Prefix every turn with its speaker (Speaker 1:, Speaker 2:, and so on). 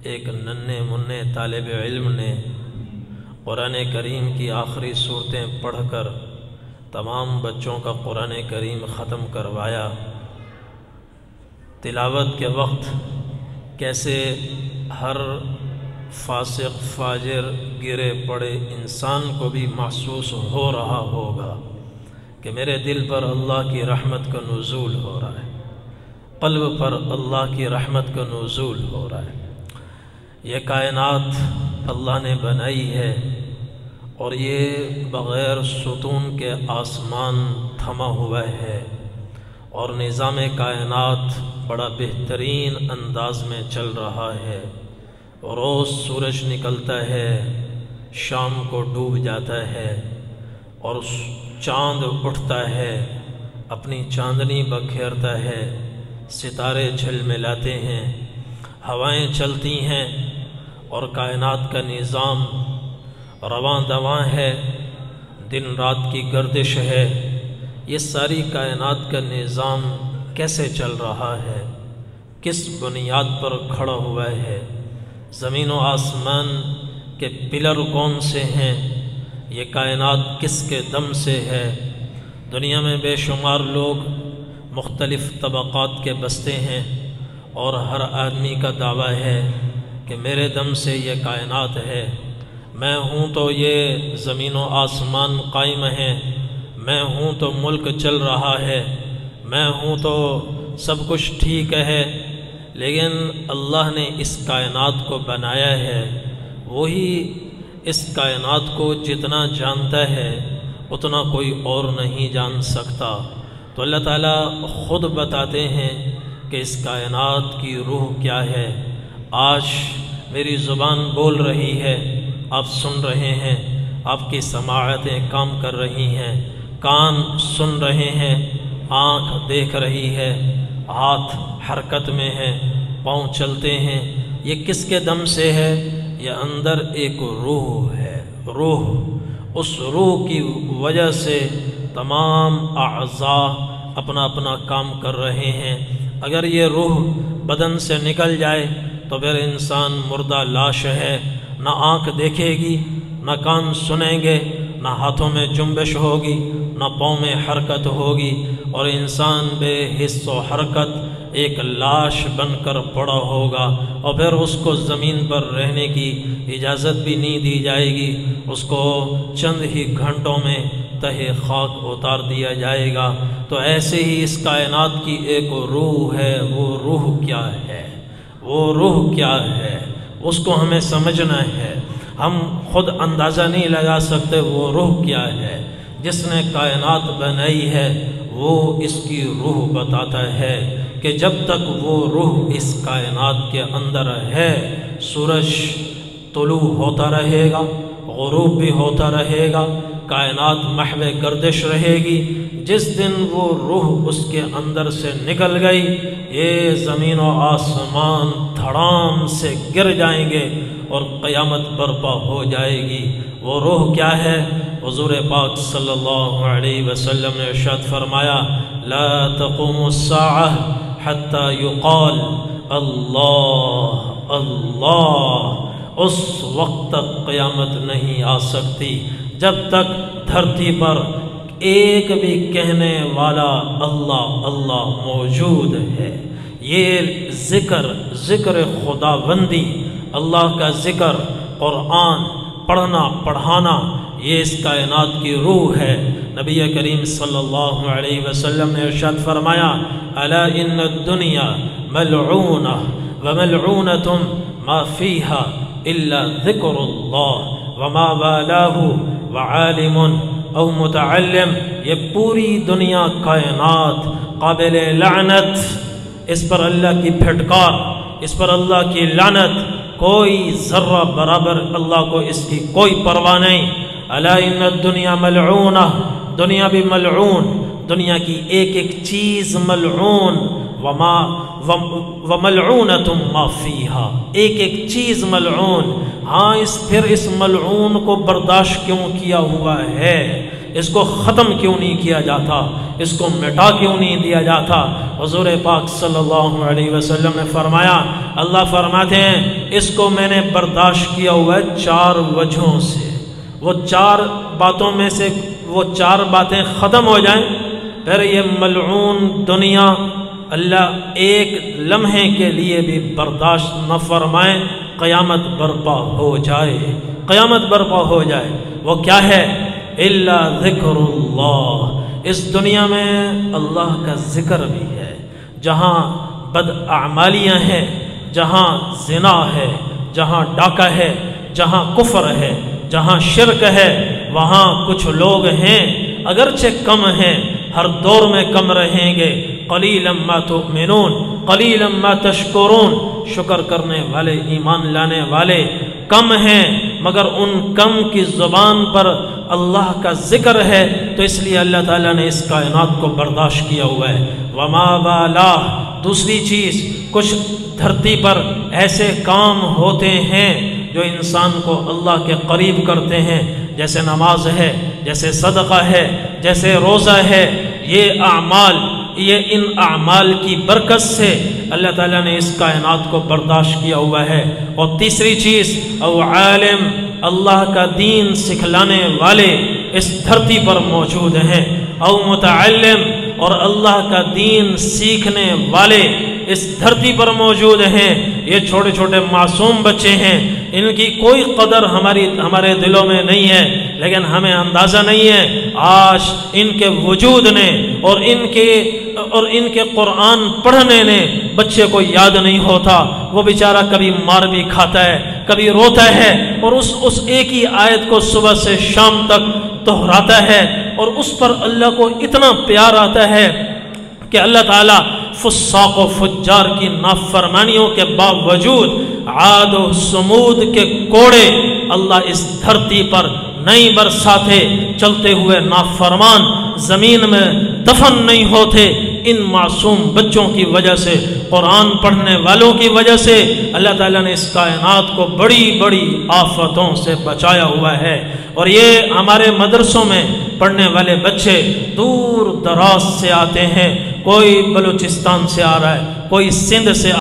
Speaker 1: ایک ننھے منھے طالب علم نے قرآن کریم کی آخری صورتیں پڑھ کر تمام بچوں کا قرآن کریم ختم کروایا۔ تلاوت کے وقت کیسے ہر فاسق فاجر گرے پڑے انسان کو بھی محسوس ہو رہا ہوگا کہ میرے دل پر اللہ کی رحمت کا نزول ہو رہا ہے، قلب پر اللہ کی رحمت کا نزول ہو رہا ہے۔ یہ کائنات اللہ نے بنائی ہے اور یہ بغیر ستون کے آسمان تھما ہوا ہے اور نظام کائنات بڑا بہترین انداز میں چل رہا ہے۔ روز سورج نکلتا ہے، شام کو ڈوب جاتا ہے اور چاند اٹھتا ہے، اپنی چاندنی بکھیرتا ہے، ستارے جھلملاتے ہیں، ہوائیں چلتی ہیں اور کائنات کا نظام رواں دواں ہے، دن رات کی گردش ہے۔ یہ ساری کائنات کا نظام کیسے چل رہا ہے، کس بنیاد پر کھڑا ہوا ہے، زمین و آسمان کے پلر کون سے ہیں، یہ کائنات کس کے دم سے ہے۔ دنیا میں بے شمار لوگ مختلف طبقات کے بستے ہیں اور ہر آدمی کا دعویٰ ہے کہ میرے دم سے یہ کائنات ہے، میں ہوں تو یہ زمین و آسمان قائم ہیں، میں ہوں تو ملک چل رہا ہے، میں ہوں تو سب کچھ ٹھیک ہے۔ لیکن اللہ نے اس کائنات کو بنایا ہے، وہی اس کائنات کو جتنا جانتا ہے اتنا کوئی اور نہیں جان سکتا۔ تو اللہ تعالیٰ خود بتاتے ہیں کہ اس کائنات کی روح کیا ہے۔ آج میری زبان بول رہی ہے، آپ سن رہے ہیں، آپ کی سماعتیں کام کر رہی ہیں، کان سن رہے ہیں، آنکھ دیکھ رہی ہے، ہاتھ حرکت میں ہے، پاؤں چلتے ہیں۔ یہ کس کے دم سے ہے؟ یہ اندر ایک روح ہے، روح۔ اس روح کی وجہ سے تمام اعضاء اپنا اپنا کام کر رہے ہیں۔ اگر یہ روح بدن سے نکل جائے تو پھر انسان مردہ لاش ہے، نہ آنکھ دیکھے گی، نہ کان سنیں گے، نہ ہاتھوں میں جنبش ہوگی، نہ پاؤں میں حرکت ہوگی، اور انسان بے حس و حرکت ایک لاش بن کر پڑا ہوگا، اور پھر اس کو زمین پر رہنے کی اجازت بھی نہیں دی جائے گی۔ اس کو چند ہی گھنٹوں میں تہہ خاک اتار دیا جائے گا۔ تو ایسے ہی اس کائنات کی ایک روح ہے۔ وہ روح کیا ہے؟ وہ روح کیا ہے؟ اس کو ہمیں سمجھنا ہے۔ ہم خود اندازہ نہیں لگا سکتے وہ روح کیا ہے۔ جس نے کائنات بنائی ہے وہ اس کی روح بتاتا ہے کہ جب تک وہ روح اس کائنات کے اندر ہے، سورج طلوع ہوتا رہے گا، غروب بھی ہوتا رہے گا، کائنات محو گردش رہے گی۔ جس دن وہ روح اس کے اندر سے نکل گئی، یہ زمین و آسمان دھڑام سے گر جائیں گے اور قیامت برپا ہو جائے گی۔ وہ روح کیا ہے؟ حضور پاک صلی اللہ علیہ وسلم نے ارشاد فرمایا، لا تقوم الساعة حتى يقال اللہ اللہ۔ اس وقت تک قیامت نہیں آ سکتی جب تک دھرتی پر ایک بھی کہنے والا اللہ اللہ موجود ہے۔ یہ ذکر خداوندی، اللہ کا ذکر، قرآن پڑھنا پڑھانا، یہ اس کائنات کی روح ہے۔ نبی کریم صلی اللہ علیہ وسلم نے ارشاد فرمایا، الا ان الدنیا ملعونہ وملعونۃ ما فیہا الا ذکر اللہ وما والاہ وعالم او متعلم۔ یہ پوری دنیا کائنات قابل لعنت، اس پر اللہ کی پھٹکار، اس پر اللہ کی لعنت، کوئی ذرہ برابر اللہ کو اس کی کوئی پرواہ نہیں۔ الا ان الدنیا ملعونہ، دنیا بھی ملعون، دنیا کی ایک ایک چیز ملعون، وملعونۃ ما فیہا، ایک ایک چیز ملعون۔ ہاں پھر اس ملعون کو برداشت کیوں کیا ہوا ہے؟ اس کو ختم کیوں نہیں کیا جاتا؟ اس کو مٹا کیوں نہیں دیا جاتا؟ حضور پاک صلی اللہ علیہ وسلم نے فرمایا، اللہ فرماتے ہیں اس کو میں نے برداشت کیا ہوا ہے 4 وجہوں سے۔ وہ 4 باتوں میں سے وہ 4 باتیں ختم ہو جائیں، پھر یہ ملعون دنیا اللہ ایک لمحے کے لیے بھی برداشت نہ فرمائے، قیامت برپا ہو جائے، قیامت برپا ہو جائے۔ وہ کیا ہے؟ الا ذکر اللہ، اس دنیا میں اللہ کا ذکر بھی ہے۔ جہاں بد اعمالیاں ہیں، جہاں زنا ہے، جہاں ڈاکہ ہے، جہاں کفر ہے، جہاں شرک ہے، وہاں کچھ لوگ ہیں، اگرچہ کم ہیں، ہر دور میں کم رہیں گے۔ قلیلا ما تؤمنون قلیلا ما تشکرون، شکر کرنے والے، ایمان لانے والے کم ہیں، مگر ان کم کی زبان پر اللہ کا ذکر ہے، تو اس لیے اللہ تعالیٰ نے اس کائنات کو برداشت کیا ہوا ہے۔ وما بالا، دوسری چیز، کچھ دھرتی پر ایسے کام ہوتے ہیں جو انسان کو اللہ کے قریب کرتے ہیں، جیسے نماز ہے، جیسے صدقہ ہے، جیسے روزہ ہے۔ یہ اعمال، یہ ان اعمال کی برکت سے اللہ تعالیٰ نے اس کائنات کو برداشت کیا ہوا ہے۔ اور تیسری چیز، او عالم، اللہ کا دین سکھلانے والے اس دھرتی پر موجود ہیں، او متعلم، اور اللہ کا دین سیکھنے والے اس دھرتی پر موجود ہیں۔ یہ چھوٹے چھوٹے معصوم بچے ہیں، ان کی کوئی قدر ہمارے دلوں میں نہیں ہے، لیکن ہمیں اندازہ نہیں ہے آج ان کے وجود نے اور ان کے قرآن پڑھنے نے بچے کو یاد نہیں ہوتا۔ وہ بیچارہ کبھی مار بھی کھاتا ہے، کبھی روتا ہے، اور اس ایک ہی آیت کو صبح سے شام تک دہراتا ہے، اور اس پر اللہ کو اتنا پیار آتا ہے کہ اللہ تعالیٰ فساق و فجار کی نافرمانیوں کے باوجود عاد و سمود کے کوڑے اللہ اس دھرتی پر نہیں برساتے، چلتے ہوئے نافرمان زمین میں دفن نہیں ہوتے۔ ان معصوم بچوں کی وجہ سے، قرآن پڑھنے والوں کی وجہ سے اللہ تعالیٰ نے اس کائنات کو بڑی بڑی آفتوں سے بچایا ہوا ہے۔ اور یہ ہمارے مدرسوں میں پڑھنے والے بچے دور دراز سے آتے ہیں، کوئی بلوچستان سے آ رہا ہے، کوئی سندھ سے